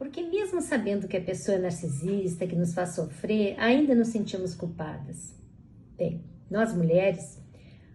Porque mesmo sabendo que a pessoa é narcisista, que nos faz sofrer, ainda nos sentimos culpadas. Bem, nós mulheres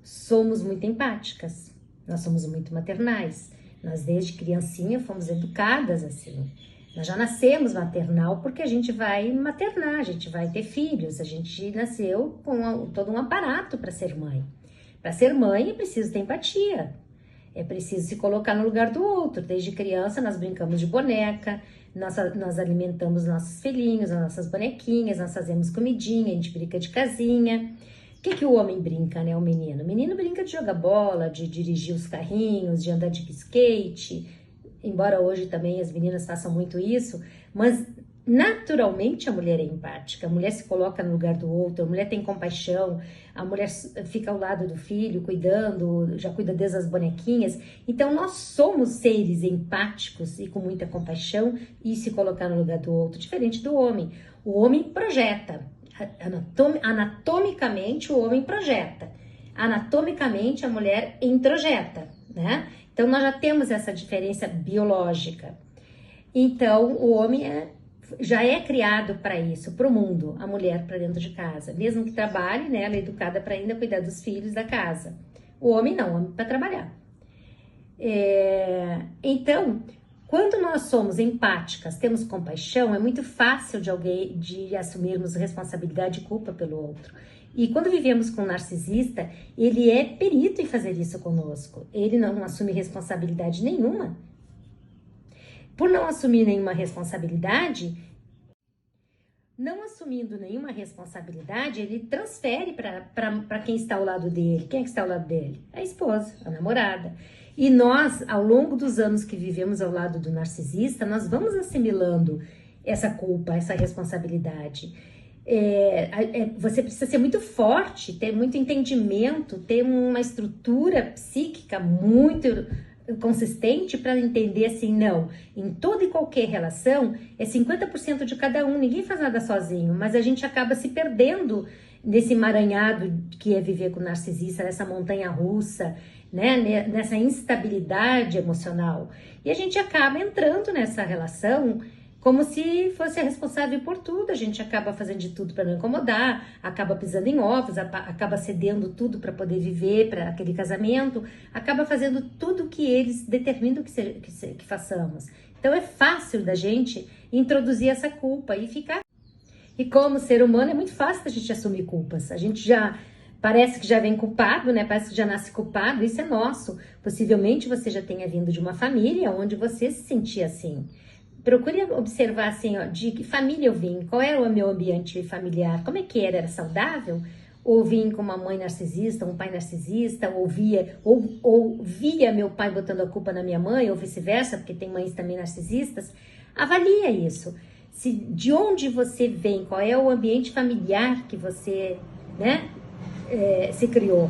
somos muito empáticas, nós somos muito maternais. Nós desde criancinha fomos educadas assim. Nós já nascemos maternal porque a gente vai maternar, a gente vai ter filhos, a gente nasceu com todo um aparato para ser mãe. Para ser mãe é preciso ter empatia, é preciso se colocar no lugar do outro. Desde criança nós brincamos de boneca, nós alimentamos nossos filhinhos, as nossas bonequinhas, nós fazemos comidinha, a gente brinca de casinha. O que o homem brinca, né, o menino? O menino brinca de jogar bola, de dirigir os carrinhos, de andar de skate, embora hoje também as meninas façam muito isso, mas naturalmente a mulher é empática, a mulher se coloca no lugar do outro, a mulher tem compaixão, a mulher fica ao lado do filho, cuidando, já cuida desde as bonequinhas. Então nós somos seres empáticos e com muita compaixão e se colocar no lugar do outro, diferente do homem. O homem projeta, anatomicamente o homem projeta, anatomicamente a mulher introjeta, né? Então nós já temos essa diferença biológica. Então o homem já é criado para isso, para o mundo, a mulher para dentro de casa. Mesmo que trabalhe, né, ela é educada para ainda cuidar dos filhos da casa. O homem não, o homem para trabalhar. Então, quando nós somos empáticas, temos compaixão, é muito fácil de assumirmos responsabilidade e culpa pelo outro. E quando vivemos com um narcisista, ele é perito em fazer isso conosco. Ele não assume responsabilidade nenhuma. Por não assumir nenhuma responsabilidade, ele transfere para quem está ao lado dele. Quem é que está ao lado dele? A esposa, a namorada. E nós, ao longo dos anos que vivemos ao lado do narcisista, nós vamos assimilando essa culpa, essa responsabilidade. Você precisa ser muito forte, ter muito entendimento, ter uma estrutura psíquica muito consistente para entender assim, não, em toda e qualquer relação é 50% de cada um, ninguém faz nada sozinho, mas a gente acaba se perdendo nesse emaranhado que é viver com o narcisista, nessa montanha russa, né, nessa instabilidade emocional, e a gente acaba entrando nessa relação como se fosse a responsável por tudo. A gente acaba fazendo de tudo para não incomodar, acaba pisando em ovos, acaba cedendo tudo para poder viver para aquele casamento, acaba fazendo tudo que eles determinam que façamos. Então é fácil da gente introduzir essa culpa e ficar. E como ser humano é muito fácil da gente assumir culpas. A gente já parece que já vem culpado, né? Parece que já nasce culpado, isso é nosso. Possivelmente você já tenha vindo de uma família onde você se sentia assim. Procure observar assim, ó, de que família eu vim, qual era o meu ambiente familiar, como é que era saudável? Ou vim com uma mãe narcisista, um pai narcisista, ou via meu pai botando a culpa na minha mãe, ou vice-versa, porque tem mães também narcisistas. Avalia isso. De onde você vem, qual é o ambiente familiar que você, né, se criou,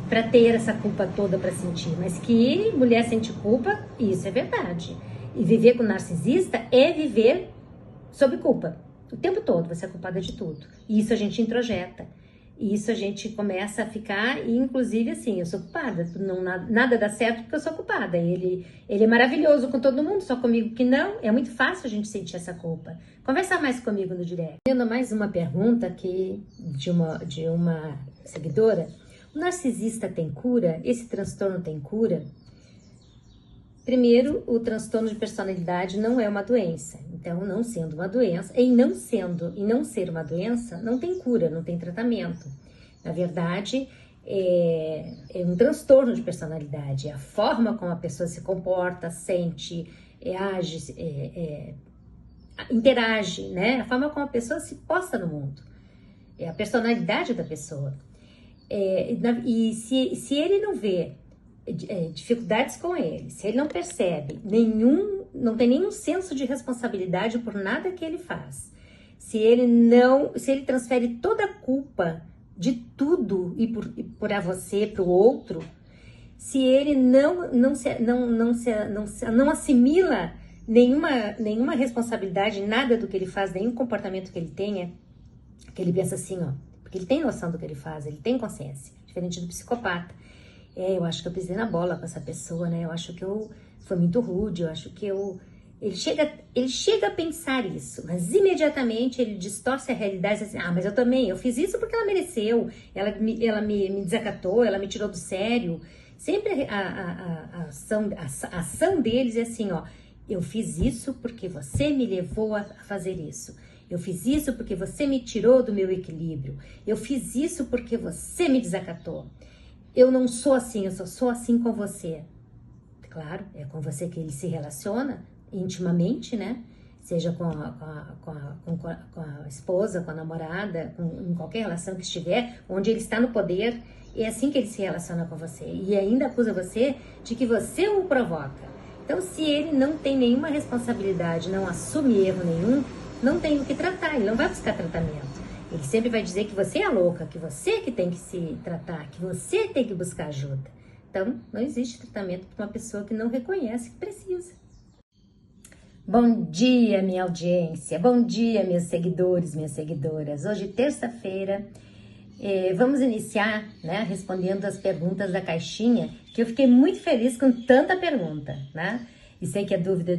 para ter essa culpa toda para sentir. Mas que mulher sente culpa, isso é verdade. E viver com narcisista é viver sob culpa. O tempo todo você é culpada de tudo. E isso a gente introjeta. E isso a gente começa a ficar, e inclusive assim, eu sou culpada. Nada dá certo porque eu sou culpada. Ele é maravilhoso com todo mundo, só comigo que não. É muito fácil a gente sentir essa culpa. Conversa mais comigo no direct. Tendo mais uma pergunta aqui de uma seguidora. O narcisista tem cura? Esse transtorno tem cura? Primeiro, o transtorno de personalidade não é uma doença. Então, não sendo uma doença, e não ser uma doença, não tem cura, não tem tratamento. Na verdade, é um transtorno de personalidade. É a forma como a pessoa se comporta, sente, age, interage, né? A forma como a pessoa se posta no mundo. É a personalidade da pessoa. E se ele não vê dificuldades com ele, se ele não percebe não tem nenhum senso de responsabilidade por nada que ele faz, se ele transfere toda a culpa de tudo e por você, para o outro, se ele não assimila nenhuma responsabilidade, nada do que ele faz, nenhum comportamento que ele tenha, que ele pensa assim, ó, porque ele tem noção do que ele faz, ele tem consciência, diferente do psicopata. Eu acho que eu pisei na bola com essa pessoa, né? Eu acho que eu fui muito rude, eu acho que eu Ele chega a pensar isso, mas imediatamente ele distorce a realidade assim, mas eu fiz isso porque ela mereceu, ela me desacatou, ela me tirou do sério. Sempre a ação deles é assim, ó, eu fiz isso porque você me levou a fazer isso. Eu fiz isso porque você me tirou do meu equilíbrio. Eu fiz isso porque você me desacatou. Eu não sou assim, eu só sou assim com você. Claro, é com você que ele se relaciona intimamente, né? Seja com a esposa, com a namorada, em qualquer relação que estiver, onde ele está no poder, é assim que ele se relaciona com você. E ainda acusa você de que você o provoca. Então, se ele não tem nenhuma responsabilidade, não assume erro nenhum, não tem o que tratar, ele não vai buscar tratamento. Ele sempre vai dizer que você é a louca, que você que tem que se tratar, que você tem que buscar ajuda. Então, não existe tratamento para uma pessoa que não reconhece que precisa. Bom dia, minha audiência. Bom dia, meus seguidores, minhas seguidoras. Hoje, terça-feira, vamos iniciar, né, respondendo as perguntas da caixinha, que eu fiquei muito feliz com tanta pergunta, né? E sei que a dúvida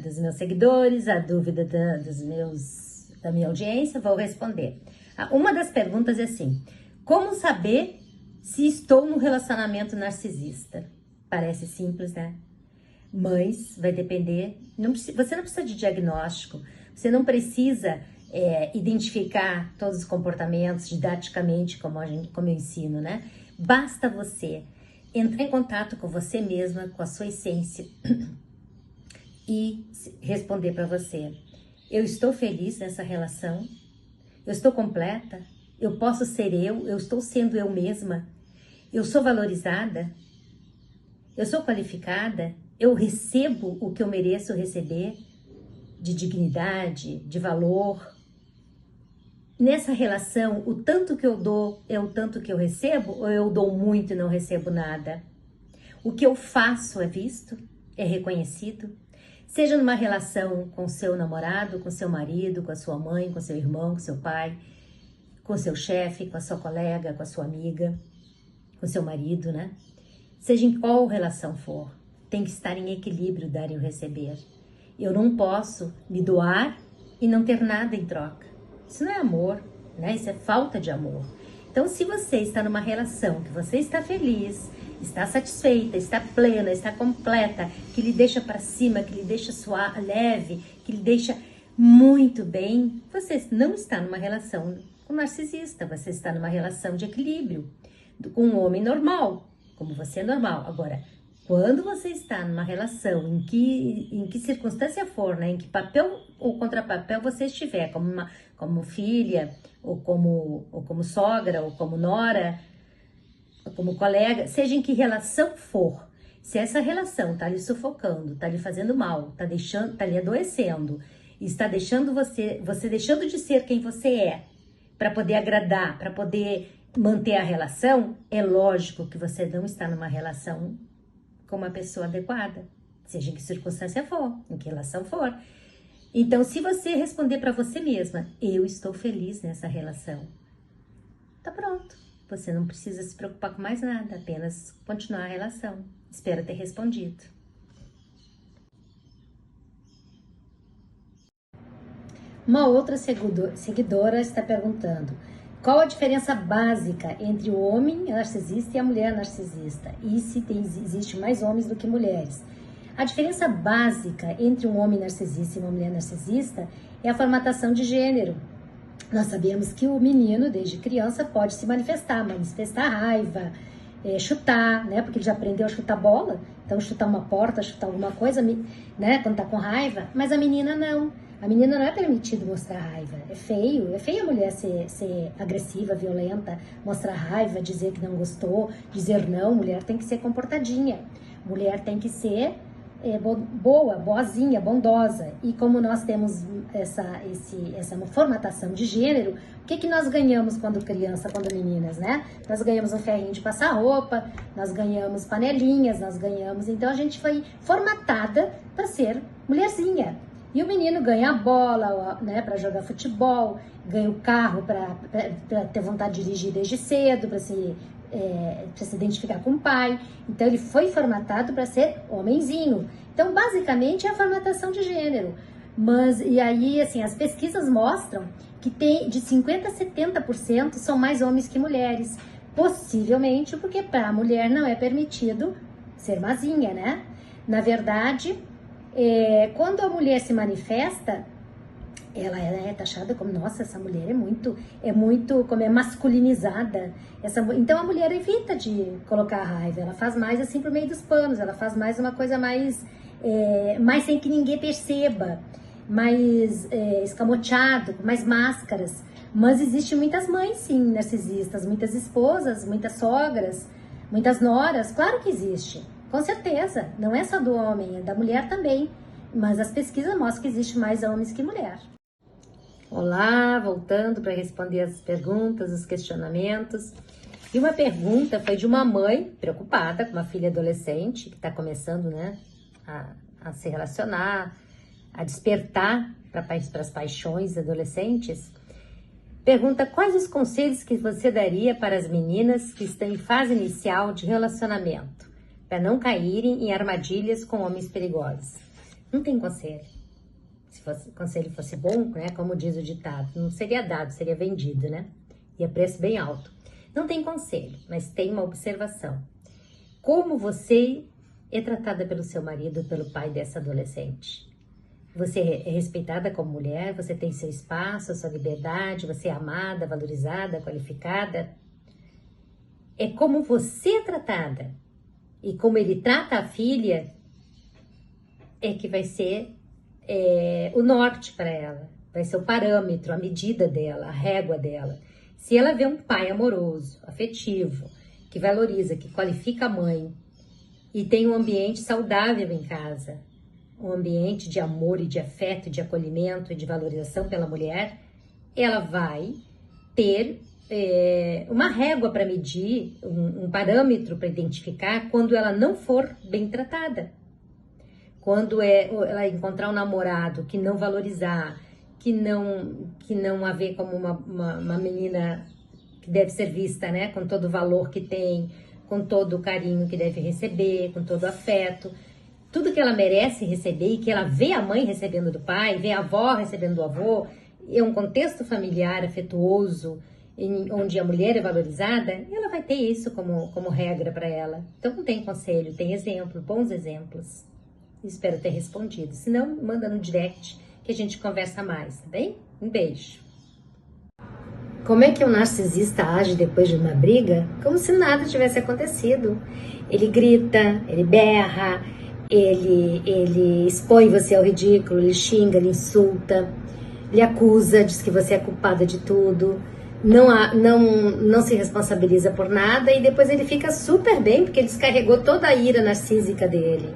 dos meus seguidores, a dúvida da minha audiência, vou responder. Uma das perguntas é assim: como saber se estou num relacionamento narcisista? Parece simples, né? Mas vai depender. Você não precisa de diagnóstico, você não precisa identificar todos os comportamentos didaticamente, como eu ensino, né? Basta você entrar em contato com você mesma, com a sua essência e responder para você: eu estou feliz nessa relação? Eu estou completa? Eu posso ser eu estou sendo eu mesma? Eu sou valorizada? Eu sou qualificada? Eu recebo o que eu mereço receber de dignidade, de valor? Nessa relação, o tanto que eu dou é o tanto que eu recebo, ou eu dou muito e não recebo nada? O que eu faço é visto? É reconhecido? Seja numa relação com seu namorado, com seu marido, com a sua mãe, com seu irmão, com seu pai, com seu chefe, com a sua colega, com a sua amiga, com seu marido, né? Seja em qual relação for, tem que estar em equilíbrio, dar e o receber. Eu não posso me doar e não ter nada em troca. Isso não é amor, né? Isso é falta de amor. Então, se você está numa relação que você está feliz, está satisfeita, está plena, está completa, que lhe deixa para cima, que lhe deixa suave, leve, que lhe deixa muito bem, você não está numa relação com um narcisista, você está numa relação de equilíbrio, com um homem normal, como você é normal. Agora, quando você está numa relação, em que circunstância for, né, em que papel ou contrapapel você estiver, como filha, ou como sogra, ou como nora, ou como colega, seja em que relação for, se essa relação está lhe sufocando, está lhe fazendo mal, está lhe adoecendo, está deixando você deixando de ser quem você é, para poder agradar, para poder manter a relação, é lógico que você não está numa relação com uma pessoa adequada, seja em que circunstância for, em que relação for. Então, se você responder para você mesma, eu estou feliz nessa relação, tá pronto. Você não precisa se preocupar com mais nada, apenas continuar a relação. Espero ter respondido. Uma outra seguidora está perguntando: qual a diferença básica entre o homem narcisista e a mulher narcisista? E se existe mais homens do que mulheres? A diferença básica entre um homem narcisista e uma mulher narcisista é a formatação de gênero. Nós sabemos que o menino, desde criança, pode se manifestar raiva, chutar, né? Porque ele já aprendeu a chutar bola, então chutar uma porta, chutar alguma coisa, né? Quando tá com raiva. Mas a menina não. A menina não é permitido mostrar raiva. É feio a mulher ser agressiva, violenta, mostrar raiva, dizer que não gostou, dizer não. Mulher tem que ser comportadinha. Mulher tem que ser boa, boazinha, bondosa. E como nós temos essa formatação de gênero, o que nós ganhamos quando criança, quando meninas, né? Nós ganhamos um ferrinho de passar roupa, nós ganhamos panelinhas, nós ganhamos... Então a gente foi formatada para ser mulherzinha. E o menino ganha a bola, né, para jogar futebol, ganha o carro para ter vontade de dirigir desde cedo, para se precisa se identificar com o pai. Então ele foi formatado para ser homenzinho. Então basicamente é a formatação de gênero. Mas, e aí, assim, as pesquisas mostram que tem de 50% a 70% são mais homens que mulheres. Possivelmente porque para a mulher não é permitido ser mazinha, né? Na verdade, quando a mulher se manifesta, ela é taxada como, nossa, essa mulher é muito, como é masculinizada. Então a mulher evita de colocar a raiva, ela faz mais assim por meio dos panos, ela faz mais uma coisa mais sem que ninguém perceba, mais escamoteado, com mais máscaras. Mas existem muitas mães, sim, narcisistas, muitas esposas, muitas sogras, muitas noras, claro que existe, com certeza. Não é só do homem, é da mulher também. Mas as pesquisas mostram que existe mais homens que mulher. Olá, voltando para responder as perguntas, os questionamentos. E uma pergunta foi de uma mãe preocupada com uma filha adolescente que está começando, né, a se relacionar, a despertar para as paixões adolescentes. Pergunta: quais os conselhos que você daria para as meninas que estão em fase inicial de relacionamento, para não caírem em armadilhas com homens perigosos? Não tem conselho. Se o conselho fosse bom, né, como diz o ditado, não seria dado, seria vendido, né? E a preço bem alto. Não tem conselho, mas tem uma observação. Como você é tratada pelo seu marido, pelo pai dessa adolescente? Você é respeitada como mulher, você tem seu espaço, a sua liberdade, você é amada, valorizada, qualificada? É como você é tratada e como ele trata a filha é que vai ser o norte para ela, vai ser o parâmetro, a medida dela, a régua dela. Se ela vê um pai amoroso, afetivo, que valoriza, que qualifica a mãe e tem um ambiente saudável em casa, um ambiente de amor e de afeto, de acolhimento e de valorização pela mulher, ela vai ter uma régua para medir, um parâmetro para identificar quando ela não for bem tratada. Quando ela encontrar um namorado que não valorizar, que não a vê como uma menina que deve ser vista, né, com todo o valor que tem, com todo o carinho que deve receber, com todo o afeto, tudo que ela merece receber e que ela vê a mãe recebendo do pai, vê a avó recebendo do avô, é um contexto familiar afetuoso, onde a mulher é valorizada, ela vai ter isso como regra para ela. Então não tem conselho, tem exemplo, bons exemplos. Espero ter respondido. Se não, manda no direct que a gente conversa mais, tá bem? Um beijo. Como é que o narcisista age depois de uma briga? Como se nada tivesse acontecido. Ele grita, ele berra, ele expõe você ao ridículo, ele xinga, ele insulta, ele acusa, diz que você é culpada de tudo, não se responsabiliza por nada e depois ele fica super bem porque ele descarregou toda a ira narcísica dele.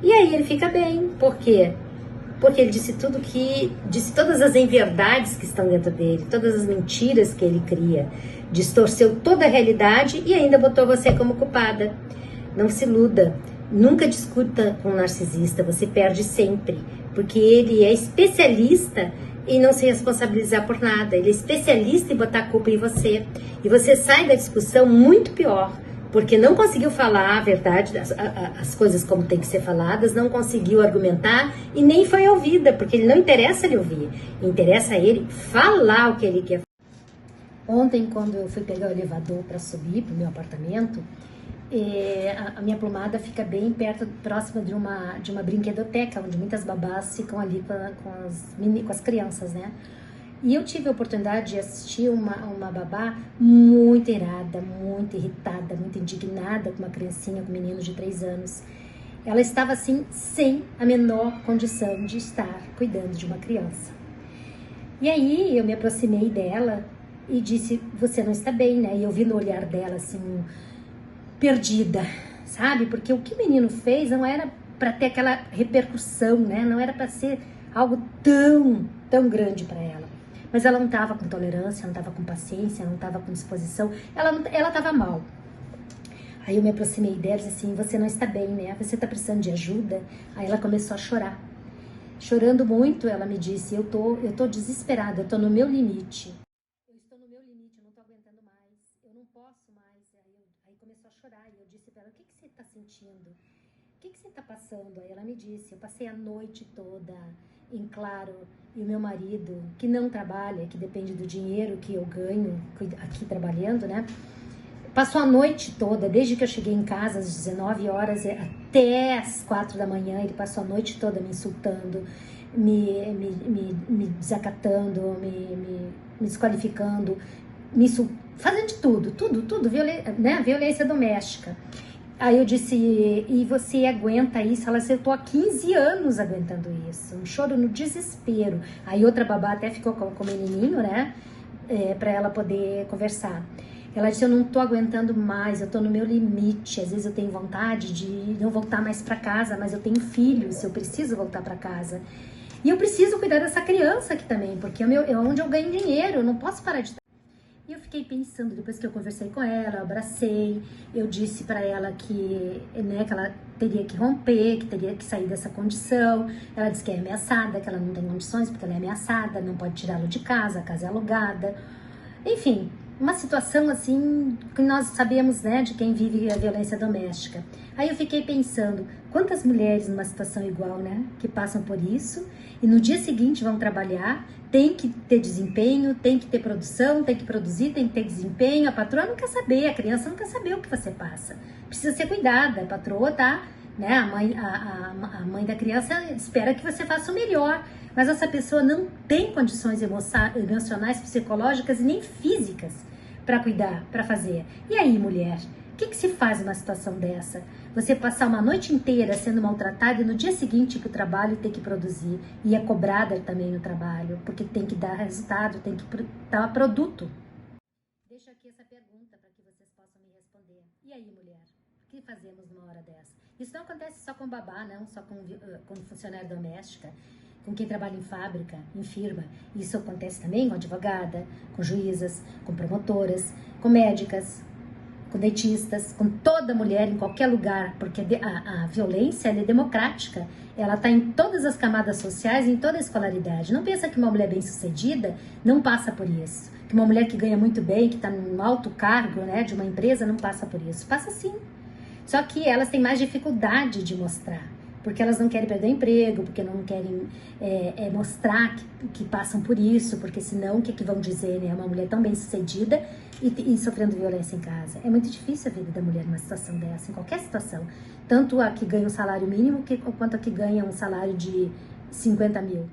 E aí ele fica bem. Por quê? Porque ele disse todas as inverdades que estão dentro dele, todas as mentiras que ele cria, distorceu toda a realidade e ainda botou você como culpada. Não se iluda, nunca discuta com um narcisista, você perde sempre, porque ele é especialista em não se responsabilizar por nada, ele é especialista em botar a culpa em você, e você sai da discussão muito pior, porque não conseguiu falar a verdade, as coisas como tem que ser faladas, não conseguiu argumentar e nem foi ouvida, porque ele não interessa ele ouvir, interessa ele falar o que ele quer. Ontem, quando eu fui pegar o elevador para subir para o meu apartamento, a minha plumada fica bem próxima de uma brinquedoteca, onde muitas babás ficam ali com as crianças, né? E eu tive a oportunidade de assistir uma babá muito irada, muito irritada, muito indignada com uma criancinha, com um menino de 3 anos. Ela estava assim, sem a menor condição de estar cuidando de uma criança. E aí eu me aproximei dela e disse: você não está bem, né? E eu vi no olhar dela assim, perdida, sabe? Porque o que o menino fez não era para ter aquela repercussão, né? Não era para ser algo tão grande para ela. Mas ela não estava com tolerância, não estava com paciência, não estava com disposição, ela estava mal. Aí eu me aproximei dela e disse assim: você não está bem, né? Você está precisando de ajuda? Aí ela começou a chorar. Chorando muito, ela me disse: eu tô desesperada, eu tô no meu limite. Eu estou no meu limite, eu não tô aguentando mais, eu não posso mais. Aí tá passando? Aí ela me disse, eu passei a noite toda em claro, e o meu marido, que não trabalha, que depende do dinheiro que eu ganho aqui trabalhando, né? Passou a noite toda, desde que eu cheguei em casa às 19 horas até às 4 da manhã, ele passou a noite toda me insultando, me desacatando, me desqualificando, fazendo de tudo, violência doméstica. Aí eu disse, e você aguenta isso? Ela disse, eu tô há 15 anos aguentando isso, um choro no desespero. Aí outra babá até ficou com o menininho, né, pra ela poder conversar. Ela disse, eu não tô aguentando mais, eu tô no meu limite, às vezes eu tenho vontade de não voltar mais pra casa, mas eu tenho filhos, eu preciso voltar pra casa. E eu preciso cuidar dessa criança aqui também, porque é onde eu ganho dinheiro, eu não posso parar de... E eu fiquei pensando, depois que eu conversei com ela, eu abracei, eu disse pra ela que, né, que ela teria que romper, que teria que sair dessa condição. Ela disse que é ameaçada, que ela não tem condições porque ela é ameaçada, não pode tirá-lo de casa, a casa é alugada. Enfim, uma situação assim que nós sabemos, né, de quem vive a violência doméstica. Aí eu fiquei pensando, quantas mulheres numa situação igual, né, que passam por isso e no dia seguinte vão trabalhar, tem que ter desempenho, tem que ter produção, tem que produzir, tem que ter desempenho. A patroa não quer saber, a criança não quer saber o que você passa. Precisa ser cuidada, a patroa tá, né, a mãe da criança espera que você faça o melhor. Mas essa pessoa não tem condições emocionais, psicológicas e nem físicas para cuidar, para fazer. E aí, mulher, o que se faz numa situação dessa? Você passar uma noite inteira sendo maltratada e no dia seguinte ir para o trabalho ter que produzir. E é cobrada também no trabalho, porque tem que dar resultado, tem que dar produto. Deixo aqui essa pergunta para que vocês possam me responder. E aí, mulher, o que fazemos numa hora dessa? Isso não acontece só com babá, não, só com funcionária doméstica, com quem trabalha em fábrica, em firma. Isso acontece também com advogada, com juízas, com promotoras, com médicas, com dentistas, com toda mulher em qualquer lugar, porque a violência ela é democrática, ela está em todas as camadas sociais, em toda a escolaridade. Não pensa que uma mulher bem-sucedida não passa por isso, que uma mulher que ganha muito bem, que está num alto cargo, né, de uma empresa, não passa por isso. Passa sim, só que elas têm mais dificuldade de mostrar, porque elas não querem perder o emprego, porque não querem mostrar que passam por isso, porque senão o que vão dizer, né? Uma mulher tão bem sucedida e sofrendo violência em casa. É muito difícil a vida da mulher numa situação dessa, em qualquer situação. Tanto a que ganha um salário mínimo, quanto a que ganha um salário de 50 mil.